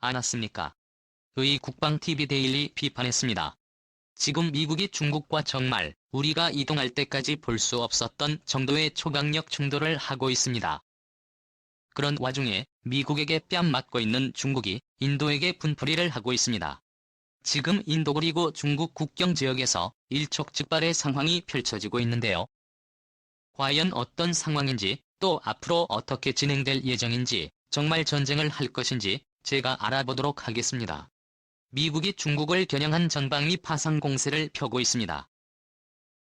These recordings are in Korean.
않았습니까? 의 국방TV 데일리 비판했습니다. 지금 미국이 중국과 정말 우리가 이동할 때까지 볼 수 없었던 정도의 초강력 충돌을 하고 있습니다. 그런 와중에 미국에게 뺨 맞고 있는 중국이 인도에게 분풀이를 하고 있습니다. 지금 인도 그리고 중국 국경 지역에서 일촉즉발의 상황이 펼쳐지고 있는데요. 과연 어떤 상황인지, 또 앞으로 어떻게 진행될 예정인지, 정말 전쟁을 할 것인지 제가 알아보도록 하겠습니다. 미국이 중국을 겨냥한 전방위 파상 공세를 펴고 있습니다.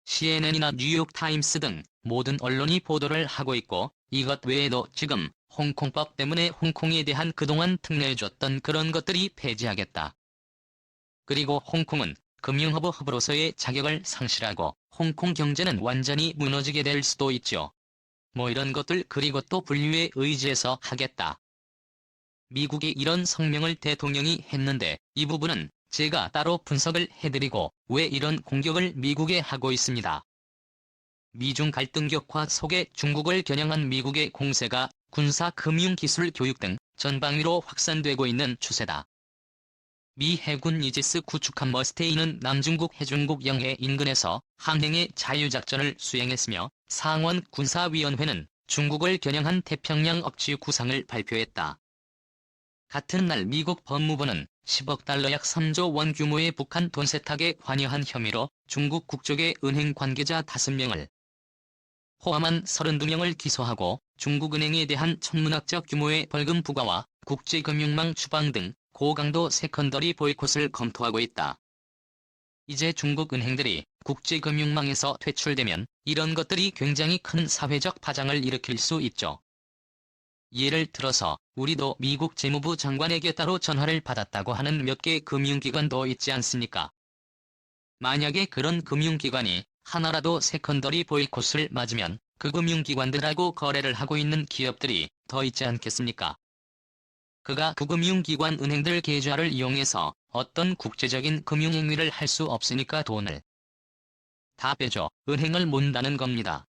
CNN이나 뉴욕타임스 등 모든 언론이 보도를 하고 있고, 이것 외에도 지금 홍콩법 때문에 홍콩에 대한 그동안 특례해줬던 그런 것들이 폐지하겠다. 그리고 홍콩은 금융허브로서의 자격을 상실하고 홍콩 경제는 완전히 무너지게 될 수도 있죠. 뭐 이런 것들, 그리고 또 분류에 의지해서 하겠다. 미국이 이런 성명을 대통령이 했는데 이 부분은 제가 따로 분석을 해드리고 왜 이런 공격을 미국에 하고 있습니다. 미중 갈등 격화 속에 중국을 겨냥한 미국의 공세가 군사, 금융, 기술, 교육 등 전방위로 확산되고 있는 추세다. 미 해군 이지스 구축함 머스테인은 남중국 해중국 영해 인근에서 항행의 자유작전을 수행했으며, 상원 군사위원회는 중국을 겨냥한 태평양 억지 구상을 발표했다. 같은 날 미국 법무부는 10억 달러 약 3조 원 규모의 북한 돈 세탁에 관여한 혐의로 중국 국적의 은행 관계자 5명을 포함한 32명을 기소하고 중국은행에 대한 천문학적 규모의 벌금 부과와 국제금융망 추방 등 고강도 세컨더리 보이콧을 검토하고 있다. 이제 중국 은행들이 국제금융망에서 퇴출되면 이런 것들이 굉장히 큰 사회적 파장을 일으킬 수 있죠. 예를 들어서 우리도 미국 재무부 장관에게 따로 전화를 받았다고 하는 몇 개 금융기관도 있지 않습니까? 만약에 그런 금융기관이 하나라도 세컨더리 보이콧을 맞으면 그 금융기관들하고 거래를 하고 있는 기업들이 더 있지 않겠습니까? 그가 그 금융기관 은행들 계좌를 이용해서 어떤 국제적인 금융행위를 할 수 없으니까 돈을 다 빼줘 은행을 문다는 겁니다.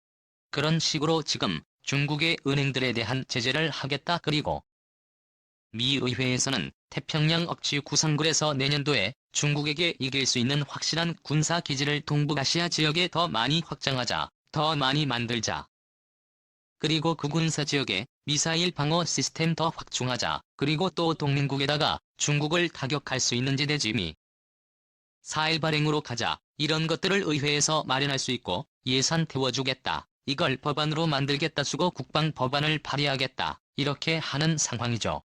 그런 식으로 지금 중국의 은행들에 대한 제재를 하겠다. 그리고 미 의회에서는 태평양 억지 구상글에서 내년도에 중국에게 이길 수 있는 확실한 군사기지를 동북아시아 지역에 더 많이 확장하자, 더 많이 만들자. 그리고 그 군사지역에 미사일 방어 시스템 더 확충하자, 그리고 또 동맹국에다가 중국을 타격할 수 있는 지대지미 4일 발행으로 가자, 이런 것들을 의회에서 마련할 수 있고 예산 태워주겠다. 이걸 법안으로 만들겠다. 수거 국방 법안을 발의하겠다. 이렇게 하는 상황이죠.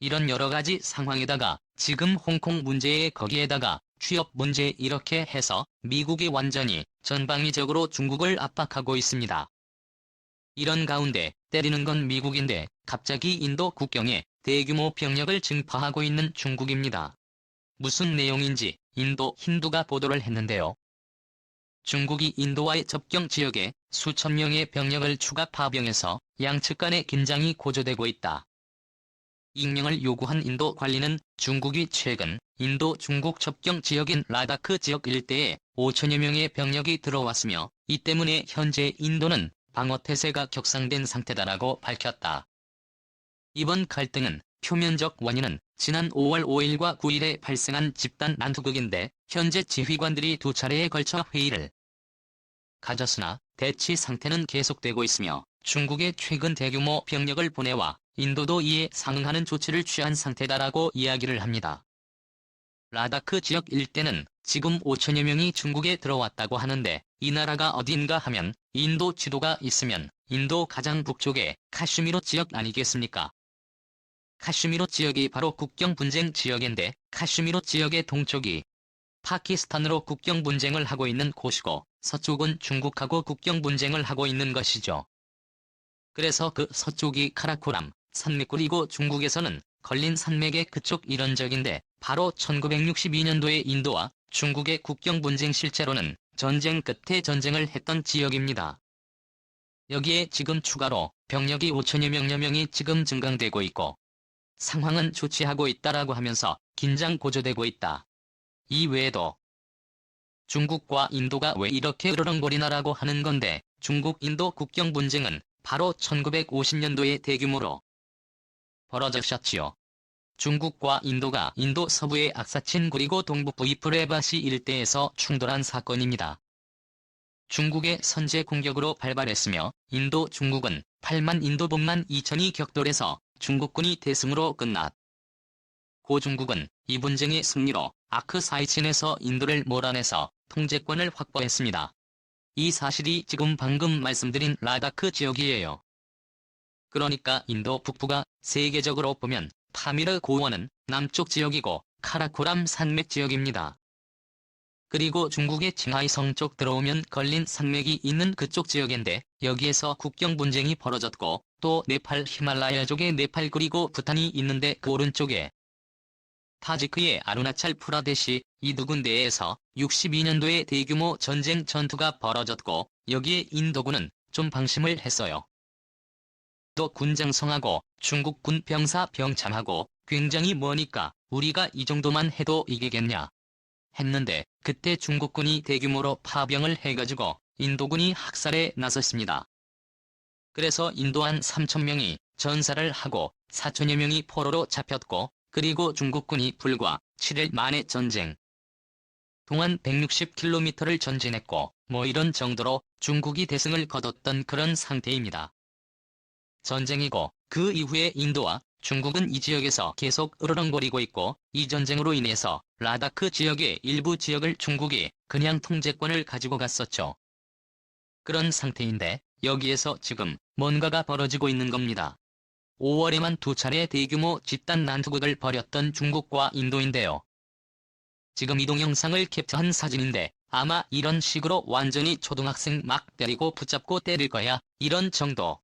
이런 여러가지 상황에다가 지금 홍콩 문제에 거기에다가 취업 문제 이렇게 해서 미국이 완전히 전방위적으로 중국을 압박하고 있습니다. 이런 가운데 때리는 건 미국인데 갑자기 인도 국경에 대규모 병력을 증파하고 있는 중국입니다. 무슨 내용인지 인도 힌두가 보도를 했는데요. 중국이 인도와의 접경 지역에 수천 명의 병력을 추가 파병해서 양측 간의 긴장이 고조되고 있다. 익명을 요구한 인도 관리는 중국이 최근 인도 중국 접경 지역인 라다크 지역 일대에 5천여 명의 병력이 들어왔으며 이 때문에 현재 인도는 방어태세가 격상된 상태다라고 밝혔다. 이번 갈등은 표면적 원인은 지난 5월 5일과 9일에 발생한 집단 난투극인데 현재 지휘관들이 2차례에 걸쳐 회의를 가졌으나 대치 상태는 계속되고 있으며 중국의 최근 대규모 병력을 보내와 인도도 이에 상응하는 조치를 취한 상태다라고 이야기를 합니다. 라다크 지역 일대는 지금 5천여 명이 중국에 들어왔다고 하는데 이 나라가 어딘가 하면 인도 지도가 있으면 인도 가장 북쪽에 카슈미르 지역 아니겠습니까? 카슈미르 지역이 바로 국경 분쟁 지역인데 카슈미르 지역의 동쪽이 파키스탄으로 국경 분쟁을 하고 있는 곳이고 서쪽은 중국하고 국경 분쟁을 하고 있는 것이죠. 그래서 그 서쪽이 카라코람 산맥굴이고 중국에서는 걸린 산맥의 그쪽 이런 적인데 바로 1962년도에 인도와 중국의 국경 분쟁 실제로는 전쟁 끝에 전쟁을 했던 지역입니다. 여기에 지금 추가로 병력이 5천여 명이 지금 증강되고 있고 상황은 좋지하고 있다라고 하면서 긴장 고조되고 있다. 이 외에도 중국과 인도가 왜 이렇게 으르렁거리나라고 하는 건데 중국-인도 국경 분쟁은 바로 1950년도에 대규모로 벌어졌었지요. 중국과 인도가 인도 서부의 악사친 그리고 동북부 이프레바시 일대에서 충돌한 사건입니다. 중국의 선제 공격으로 발발했으며 인도 중국은 8만 인도봉만 2천이 격돌해서 중국군이 대승으로 끝났고 중국은 이 분쟁의 승리로 아크사이친에서 인도를 몰아내서 통제권을 확보했습니다. 이 사실이 지금 방금 말씀드린 라다크 지역이에요. 그러니까 인도 북부가 세계적으로 보면 파미르 고원은 남쪽 지역이고 카라코람 산맥 지역입니다. 그리고 중국의 칭하이성 쪽 들어오면 걸린 산맥이 있는 그쪽 지역인데 여기에서 국경 분쟁이 벌어졌고 또 네팔 히말라야 쪽에 네팔 그리고 부탄이 있는데 그 오른쪽에 타지크의 아루나찰 프라데시 이 두 군데에서 62년도에 대규모 전쟁 전투가 벌어졌고 여기에 인도군은 좀 방심을 했어요. 또 군장성하고 중국군 병사 병참하고 굉장히 머니까 우리가 이 정도만 해도 이기겠냐 했는데 그때 중국군이 대규모로 파병을 해가지고 인도군이 학살에 나섰습니다. 그래서 인도 한 3,000명이 전사를 하고 4천여 명이 포로로 잡혔고 그리고 중국군이 불과 7일 만에 전쟁 동안 160km를 전진했고 뭐 이런 정도로 중국이 대승을 거뒀던 그런 상태입니다. 전쟁이고 그 이후에 인도와 중국은 이 지역에서 계속 으르렁거리고 있고 이 전쟁으로 인해서 라다크 지역의 일부 지역을 중국이 그냥 통제권을 가지고 갔었죠. 그런 상태인데 여기에서 지금 뭔가가 벌어지고 있는 겁니다. 5월에만 2차례 대규모 집단 난투극을 벌였던 중국과 인도인데요. 지금 이 동영상을 캡처한 사진인데 아마 이런 식으로 완전히 초등학생 막 때리고 붙잡고 때릴 거야 이런 정도.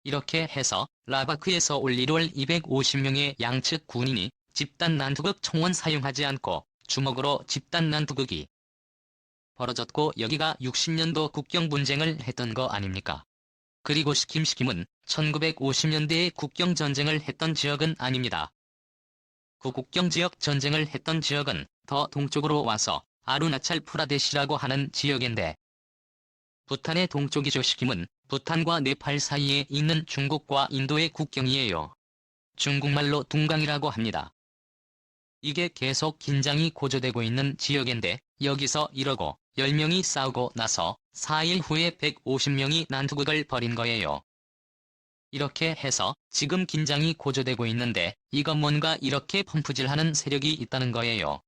이렇게 해서 라바크에서 올 1월 250명의 양측 군인이 집단 난투극 총원 사용하지 않고 주먹으로 집단 난투극이 벌어졌고 여기가 60년도 국경 분쟁을 했던 거 아닙니까? 그리고 시킴은 1950년대에 국경 전쟁을 했던 지역은 아닙니다. 그 국경 지역 전쟁을 했던 지역은 더 동쪽으로 와서 아루나찰 프라데시라고 하는 지역인데 부탄의 동쪽이죠. 시킴은 부탄과 네팔 사이에 있는 중국과 인도의 국경이에요. 중국말로 둥강이라고 합니다. 이게 계속 긴장이 고조되고 있는 지역인데 여기서 이러고 10명이 싸우고 나서 4일 후에 150명이 난투극을 벌인 거예요. 이렇게 해서 지금 긴장이 고조되고 있는데 이건 뭔가 이렇게 펌프질하는 세력이 있다는 거예요.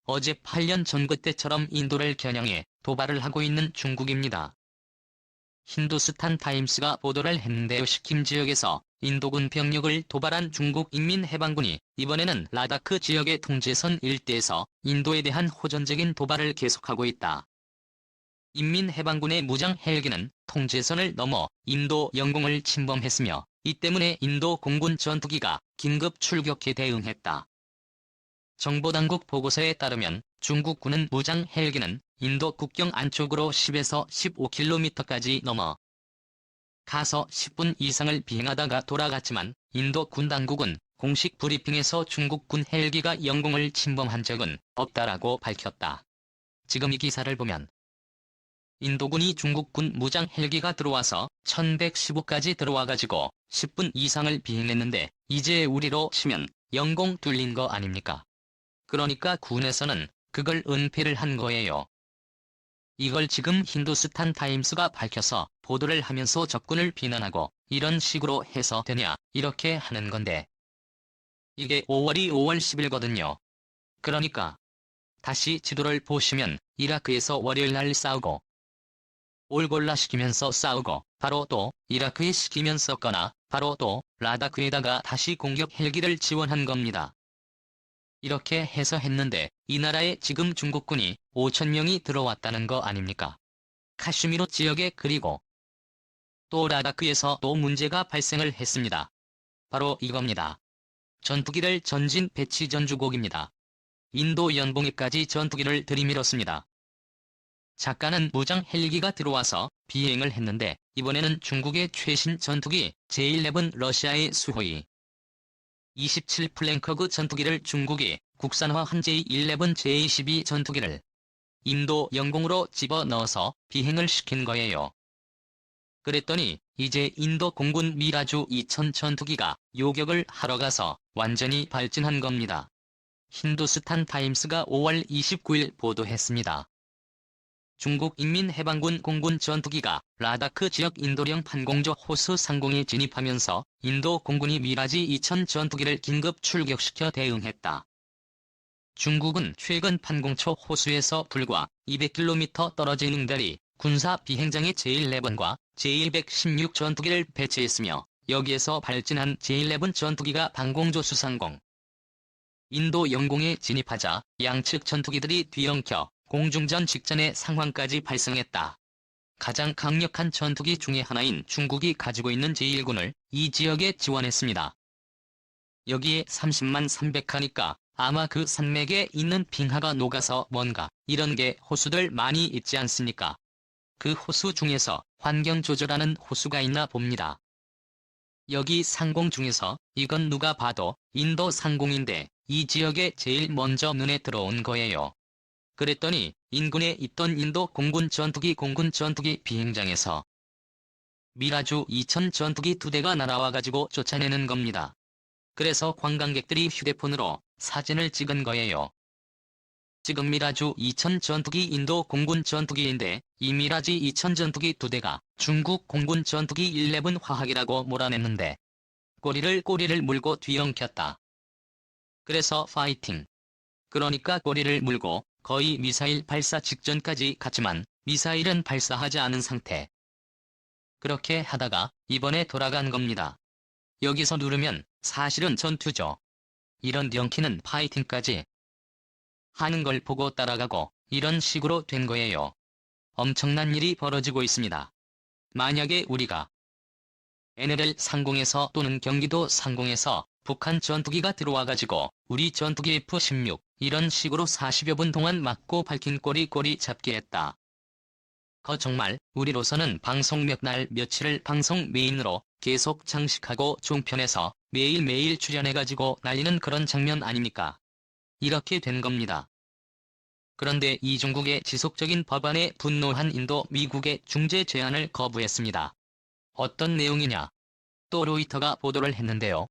어제 8년 전 그때처럼 인도를 겨냥해 도발을 하고 있는 중국입니다. 힌두스탄 타임스가 보도를 했는데요. 시킴 지역에서 인도군 병력을 도발한 중국 인민해방군이 이번에는 라다크 지역의 통제선 일대에서 인도에 대한 호전적인 도발을 계속하고 있다. 인민해방군의 무장 헬기는 통제선을 넘어 인도 영공을 침범했으며 이 때문에 인도 공군 전투기가 긴급 출격해 대응했다. 정보당국 보고서에 따르면 중국군은 무장 헬기는 인도 국경 안쪽으로 10에서 15km까지 넘어 가서 10분 이상을 비행하다가 돌아갔지만 인도 군 당국은 공식 브리핑에서 중국군 헬기가 영공을 침범한 적은 없다라고 밝혔다. 지금 이 기사를 보면 인도군이 중국군 무장 헬기가 들어와서 1115까지 들어와가지고 10분 이상을 비행했는데 이제 우리로 치면 영공 뚫린 거 아닙니까? 그러니까 군에서는 그걸 은폐를 한 거예요. 이걸 지금 힌두스탄 타임스가 밝혀서 보도를 하면서 적군을 비난하고 이런 식으로 해서 되냐 이렇게 하는 건데 이게 5월이 5월 10일거든요. 그러니까 다시 지도를 보시면 이라크에서 월요일 날 싸우고 올골라 시키면서 싸우고 바로 또 이라크에 시키면서 거나 바로 또 라다크에다가 다시 공격 헬기를 지원한 겁니다. 이렇게 해서 했는데 이 나라에 지금 중국군이 5,000명이 들어왔다는 거 아닙니까? 카슈미르 지역에 그리고 또 라다크에서 또 문제가 발생을 했습니다. 바로 이겁니다. 전투기를 전진 배치 전주곡입니다. 인도 연봉에까지 전투기를 들이밀었습니다. 작가는 무장 헬기가 들어와서 비행을 했는데 이번에는 중국의 최신 전투기 J-11 러시아의 수호이 27 플랭커그 전투기를 중국이 국산화한 J-11 J-12 전투기를 인도 영공으로 집어넣어서 비행을 시킨 거예요. 그랬더니 이제 인도 공군 미라주 2000 전투기가 요격을 하러 가서 완전히 발진한 겁니다. 힌두스탄 타임스가 5월 29일 보도했습니다. 중국 인민해방군 공군 전투기가 라다크 지역 인도령 판공조 호수 상공에 진입하면서 인도 공군이 미라지 2000 전투기를 긴급 출격시켜 대응했다. 중국은 최근 판공초 호수에서 불과 200km 떨어진 응다리 군사 비행장에 제11과 제116 전투기를 배치했으며 여기에서 발진한 제11 전투기가 판공조 수상공 인도 영공에 진입하자 양측 전투기들이 뒤엉켜 공중전 직전의 상황까지 발생했다. 가장 강력한 전투기 중의 하나인 중국이 가지고 있는 제1군을 이 지역에 지원했습니다. 여기에 30만 300하니까 아마 그 산맥에 있는 빙하가 녹아서 뭔가 이런 게 호수들 많이 있지 않습니까? 그 호수 중에서 환경 조절하는 호수가 있나 봅니다. 여기 상공 중에서 이건 누가 봐도 인도 상공인데 이 지역에 제일 먼저 눈에 들어온 거예요. 그랬더니 인근에 있던 인도 공군 전투기 비행장에서 미라주 2000 전투기 2대가 날아와가지고 쫓아내는 겁니다. 그래서 관광객들이 휴대폰으로 사진을 찍은 거예요. 지금 미라주 2000 전투기 인도 공군 전투기인데 이 미라지 2000 전투기 2대가 중국 공군 전투기 11 화학이라고 몰아냈는데 꼬리를 물고 뒤엉켰다. 그래서 파이팅. 그러니까 꼬리를 물고 거의 미사일 발사 직전까지 갔지만 미사일은 발사하지 않은 상태. 그렇게 하다가 이번에 돌아간 겁니다. 여기서 누르면 사실은 전투죠. 이런 령키는 파이팅까지 하는 걸 보고 따라가고 이런 식으로 된 거예요. 엄청난 일이 벌어지고 있습니다. 만약에 우리가 NLL 상공에서 또는 경기도 상공에서 북한 전투기가 들어와가지고 우리 전투기 F-16 이런 식으로 40여 분 동안 맞고 밝힌 꼬리 잡기 했다. 정말 우리로서는 방송 몇 날 며칠을 방송 메인으로 계속 장식하고 종편에서 매일매일 출연해가지고 날리는 그런 장면 아닙니까? 이렇게 된 겁니다. 그런데 이 중국의 지속적인 법안에 분노한 인도 미국의 중재 제안을 거부했습니다. 어떤 내용이냐? 또 로이터가 보도를 했는데요.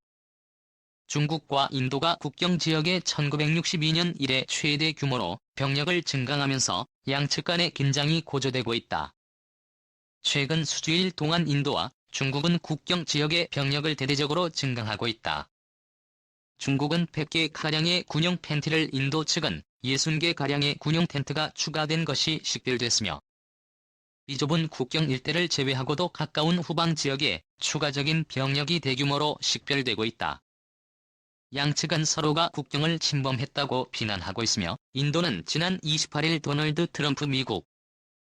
중국과 인도가 국경 지역에 1962년 이래 최대 규모로 병력을 증강하면서 양측 간의 긴장이 고조되고 있다. 최근 수주일 동안 인도와 중국은 국경 지역의 병력을 대대적으로 증강하고 있다. 중국은 100개가량의 군용 팬티를 인도 측은 60개가량의 군용 텐트가 추가된 것이 식별됐으며 이 좁은 국경 일대를 제외하고도 가까운 후방 지역에 추가적인 병력이 대규모로 식별되고 있다. 양측은 서로가 국경을 침범했다고 비난하고 있으며 인도는 지난 28일 도널드 트럼프 미국